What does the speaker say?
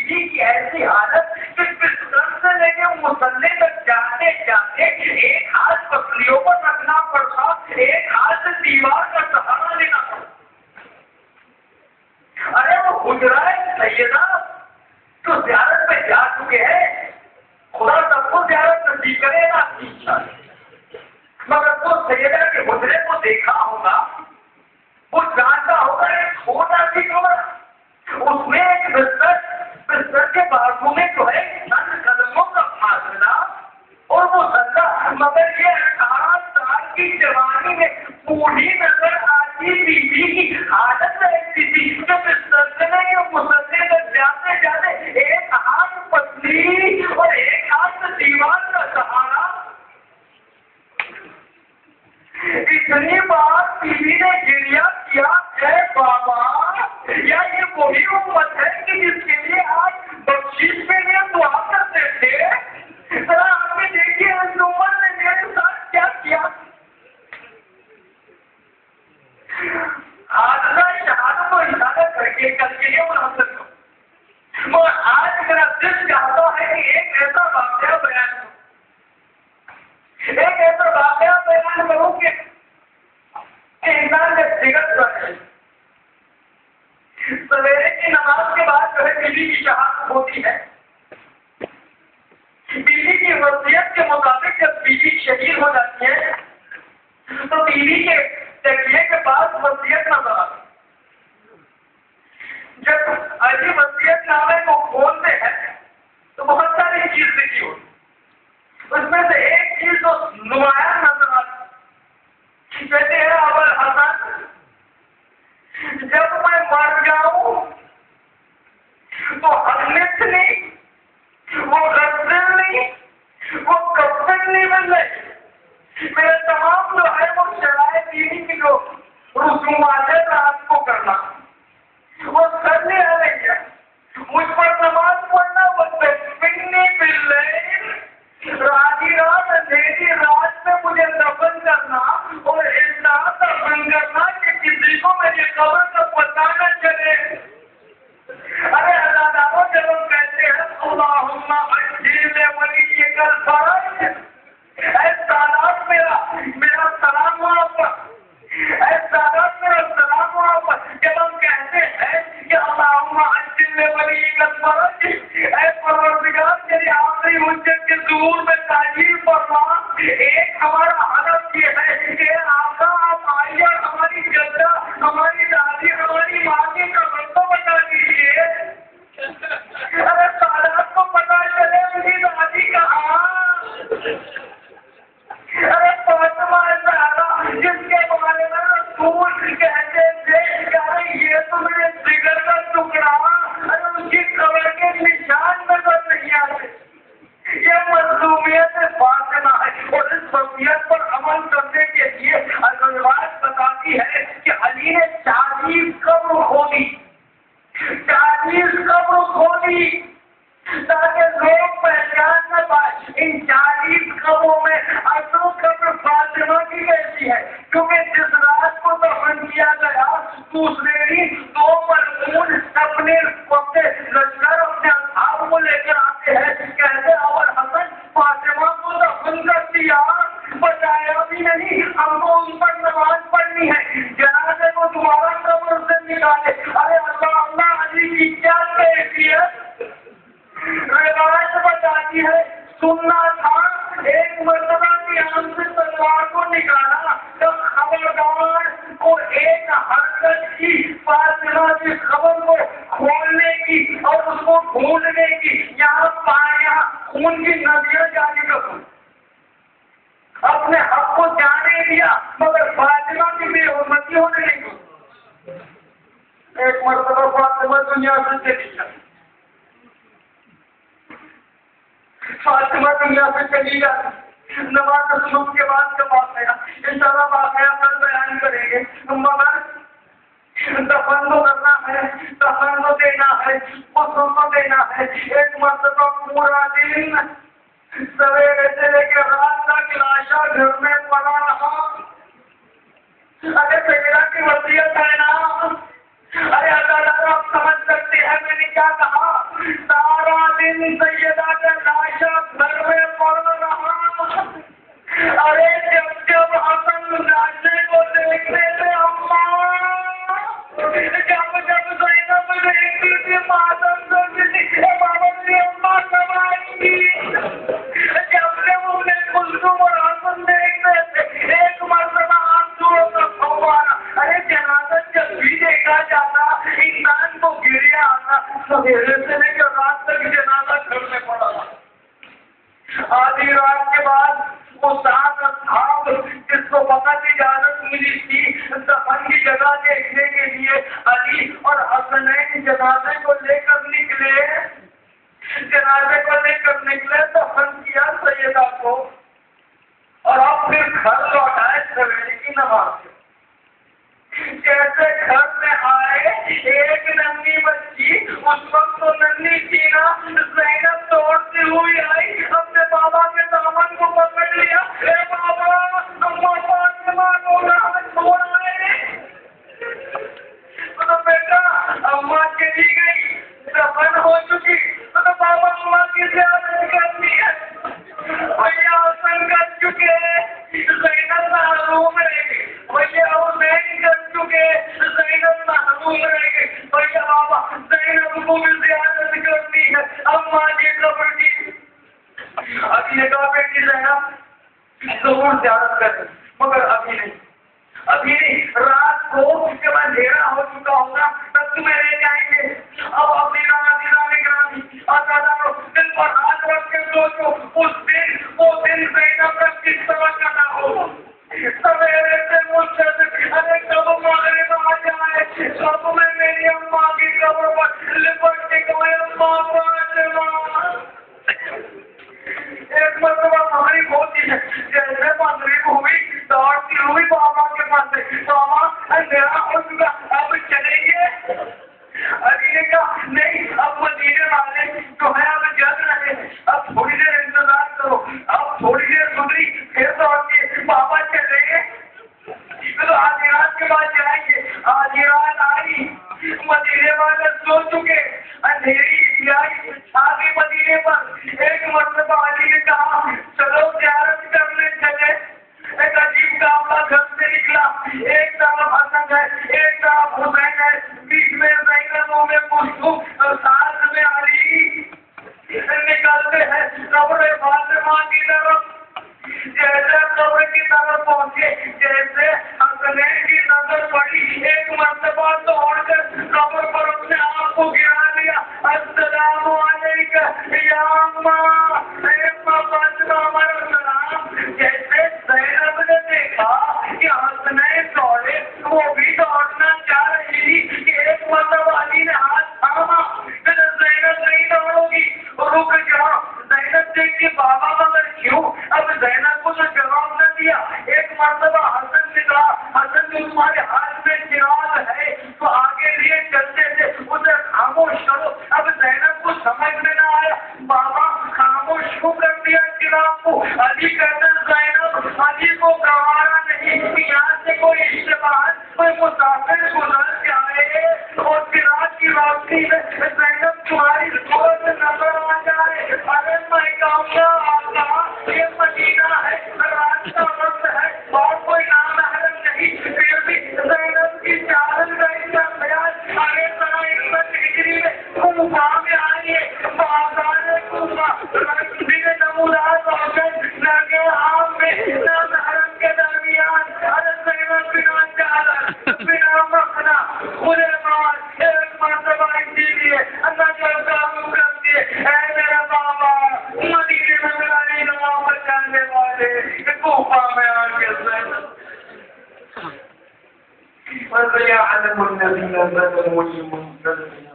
بیوی کی ایسی حالت کہ بستر سے لے کے مصلی تک جاتے جاتے ایک ہاتھ پسلیوں پر رکھنا پڑتا، ایک ہاتھ سے دیوار کا سہارا لینا پڑتا۔ ارے وہ حجرہ سیدہ تو زیارت پہ جا چکے ہیں، خدا سب کو زیارت نصیب کرے گا مگر تو سیدہ کے حجرے کو دیکھا ہوگا، وہ جانتا ہوگا ایک چھوٹا سی کمرہ، اس میں ایک بستر کے بازو میں جو ہے چند قدموں کا فاصلہ اور وہ مصلی، مگر یہ 18 سال کی جوانی میں بوڑھی نظر آتی بیوی کی حالت ایسی تھی کہ بستر سے نہیں مصلی تک جاتے جاتے ایک ہاتھ پتلی اور ایک ہاتھ دیوار کا سہارا۔ اتنی بار بیوی نے گریہ کیا، اے بابا یا یہ وہی امت ہے کہ جس کے لیے آپ بخشش کے لیے دعا کرتے تھے؟ ذرا آپ نے دیکھیے اس امت نے میرے ساتھ کیا کیا۔ حادثہ شہادت کو اشارہ کر کے کل کے لیے منحصر کرو، مگر آج میرا دل چاہتا ہے کہ ایک ایسا واقعہ بیان کروں، ایک ایسا واقعہ بیان کروں کہ انسان کا جگر بڑھے۔ سویرے کی نماز کے بعد جو ہے بیوی کی شہادت ہوتی ہے، بیوی کی وصیت کے مطابق جب بیوی شہید ہو جاتی ہے تو بیوی کے تکیے کے پاس وصیت نظر آتی ہے۔ جب عجیب وصیت نامے کو کھولتے ہیں تو بہت ساری چیز لکھی ہوتی، اس میں سے ایک چیز تو نمایاں نظر آتی، کہتے ہیں ابو الحسن جب میں مر جاؤں تو حنت نہیں، وہ غسل نہیں، وہ کفن نہیں بن گئے، میرے تمام جو ہے وہ شرائط دینی کی جو رسومات ہے رات کو کرنا، وہ کرنے آ رہی ہے، مجھ پر نماز پڑھنا، وہ تسبیح باللیل، آدھی رات اندھیری رات میں مجھے دفن کرنا اور اس طرح دفن کرنا کہ کسی کو میری قبر کا پتہ نہ چلے۔ ارے اللہ تعالیٰ جب ہم کہتے ہیں اللہم عجل ولیک الفرج، اے سادات میرا سلام وہاں پر، اے سادات میرا سلام وہاں پر، جب ہم کہتے ہیں کہ اللہم عجل ولیک الفرج، اے پروردگار تیری آخری حجت کے ظہور میں تعجیل فرما، ایک ہمارا ہدف یہ ہے کہ آقا آپ آئیے اور ہماری جدہ، ہماری دادی، ہماری ماں کی قبر کو بتا دیجیے۔ ارے سادات کو پتا چلے ان کی دادی کہاں، ارے فاطمہ زہرا جس کے بارے میں رسول کہتے تھے کہ ارے یہ تو میرے جگر کا ٹکڑا، ارے ان کی قبر کے نشان نظر نہیں آتے۔ یہ مظلومیت فاطمہ ہے اور اس وصیت پر عمل کرنے کے لیے روایت بتاتی ہے کہ علی نے 40 قبر کھودی، 40 قبر کھودی تاکہ لوگ پہچان نہ پائے ان 40 قبروں میں اصل قبر فاطمہ کی کیسی ہے، کیونکہ جس رات کو دفن کیا گیا دوسرے دن 2 مرحوم اپنے لشکر اپنے اصحاب کو لے کر آتے ہیں، کہتے ابو الحسن فاطمہ کو دفن کر دیا، بچایا بھی نہیں، ہم کو ان پر نماز پڑھنی ہے، جنازے کو دوبارہ قبر سے نکالے۔ ارے اللہ اللہ علی کی کیا کیفیت، روایت بتاتی ہے سننا تھا ایک مرتبہ کی آن سے تلوار کو نکالا تو خبردار کو ایک حرکت کی فاطمہ کی خبر کو کھولنے کی اور اس کو ڈھونڈنے کی، یہاں پایا خون کی ندیاں جاری کروں، اپنے حق کو جانے دیا مگر فاطمہ کی بے حرمتی ہونے نہیں دی۔ ایک مرتبہ فاطمہ دنیا سے چلی جاتی، فاطمہ دنیا سے چلی جاتی، نماز صبح کے بعد کا واقعہ انشاءاللہ واقعہ کل بیان کریں گے، مگر دفن تو کرنا ہے، دفن تو دینا ہے، غسل تو دینا ہے۔ ایک مرتبہ پورا دن سویرے سے لے کے رات تک لاشا گھر میں پڑا رہا، اگر میرا کی وصیت ہے نا ارے اللہ آپ سمجھ سکتے ہیں میں نے کیا کہا؟ سارا دن سیدہ کا لاشا گھر میں پڑ رہا. ارے جب حسن لاشے کو دیکھتے تھے اماں، جب زینب دیکھتی تھی مادم سوچتی تھی بابا میری اماں کب آئیں گی. جب سے انہیں کلثوم اور حسن دیکھتے تھے ایک مرتبہ آنسوؤں کا فوارہ. ارے جنازہ جب بھی دیکھا جاتا انسان کو گریا آتا. سویرے سے لے کر رات تک جنازہ گھر میں پڑا. آدھی رات کے بعد وہ سات اصحاب جس کو فقط اجازت ملی تھی دفن کی جگہ دیکھنے کے لیے علی اور حسنین جنازے کو لے کر نکلے. دفن کیا سیدہ کو اور اب پھر گھر لوٹائے سویرے کی نماز سے. جیسے گھر میں آئے ایک ننھی بچی، اس وقت تو ننھی تھی نا، زینب دوڑتی ہوئی آئی، اپنے بابا کے دامن کو پکڑ لیا. اے بابا اماں فاطمہ کو کہاں چھوڑ آئے؟ تو بیٹا اماں چلی گئی، دفن ہو چکی، تو بابا اماں کی زیارت کرنی ہے. بھیا حسن کر چکے، زینب محروم رہ گئی. بھیا حسین کر چکے، زینب محروم رہ گئی. بھیا بابا زینب کو بھی زیارت کرنی ہے. اماں کی قبر کی ابھی نے کہا بیٹی زینب ضرور زیارت کریں مگر ابھی نہیں. رات کو جب اندھیرا ہو چکا ہوگا تب تمہیں لے جائیں گے. اب اپنی دل پر ہاتھ رکھ کے سوچو وہ دن زینب کا کس طرح کٹا ہو. سویرے سے مجھ سے ارے کب مغرب آ جائے، کب میں میری اماں کی قبر پر لپٹ کے کوئی اماں فاطمہ. ایک مرتبہ مغرب ہوتی ہے، جیسے مغرب ہوئی دوڑتی ہوئی بابا کے پاس سے، بابا اندھیرا ہو چکا اب چلیں گے. علی نے کہا نہیں، اب مدینے والے جو ہے اب جل رہے، اب تھوڑی دیر انتظار کرو. اب تھوڑی دیر گزری پھر دوڑ کے بابا چلے گئے تو آدھی رات کے بعد جائیں گے. آدھی رات آئی، مدینے والے سو چکے، اندھیری آئی آگے مدینے پر. ایک مرتبہ علی نے کہا چلو زیارت کرنے چلے. ایک عجیب قافلہ گھر سے نکلا، ایک طرف حسن ہے ایک طرف حسین ہے، بیچ میں زینب میں کلثوم، ساتھ میں علی. نکلتے ہیں قبر فاطمہ کی طرف. جیسے قبر کی طرف پہنچے، جیسے حسنین کی نظر پڑی، ایک مرتبہ دوڑ کر قبر پر اپنے آپ کو گرا لیا. السلام علیکم یا اماں، اے اماں فاطمہ ہمارا سلام. جیسے زینب نے دیکھا کہ حسنین دوڑے، وہ بھی دوڑنا چاہ رہی کہ ایک مرتبہ علی نے ہاتھ تھاما. زینب نہیں دوڑو گی، رک جاؤ. زینب دیکھ کے بابا مگر کیوں؟ اب زینب کو تو جواب نہ دیا. ایک مرتبہ حسن نے کہا حسن جو تمہارے ہاتھ میں چراغ ہے تو آگے لیے چلتے تھے، اسے خاموش کرو. اب زینب کو سمجھ میں نہ آیا بابا خاموش کیوں کر دیا چراغ کو. علی کہتے زینب علی کو گوارا نہیں کہ یہاں سے کوئی اشتباہات کوئی مسافر گزر جائے اور چراغ کی روشنی میں زینب تمہاری صورت نظر آ جائے. ارے میں کہوں گا آقا یہ مدینہ ہے، رات کا وقت ہے اور کوئی نامحرم نہیں، پھر بھی زینب کی چادر کا اتنا خیال. ارے ذرا عزت ہجری میں کوفہ میں آئیے، بازار کوفہ رنگین نمودار روشن لگے عام میں نامحرم کے درمیان. ارے زینب بنا چادر بنا مخنا کھلے بال ایک مرتبہ اسی لیے اللہ جلتا کر دیے. اے میرا بابا مدینے میں میرا نام بچانے والے کوفہ میں آ کے زینب وَيَعْلَمُ الَّذِينَ ظَلَمُوا الْمُنْكَرَ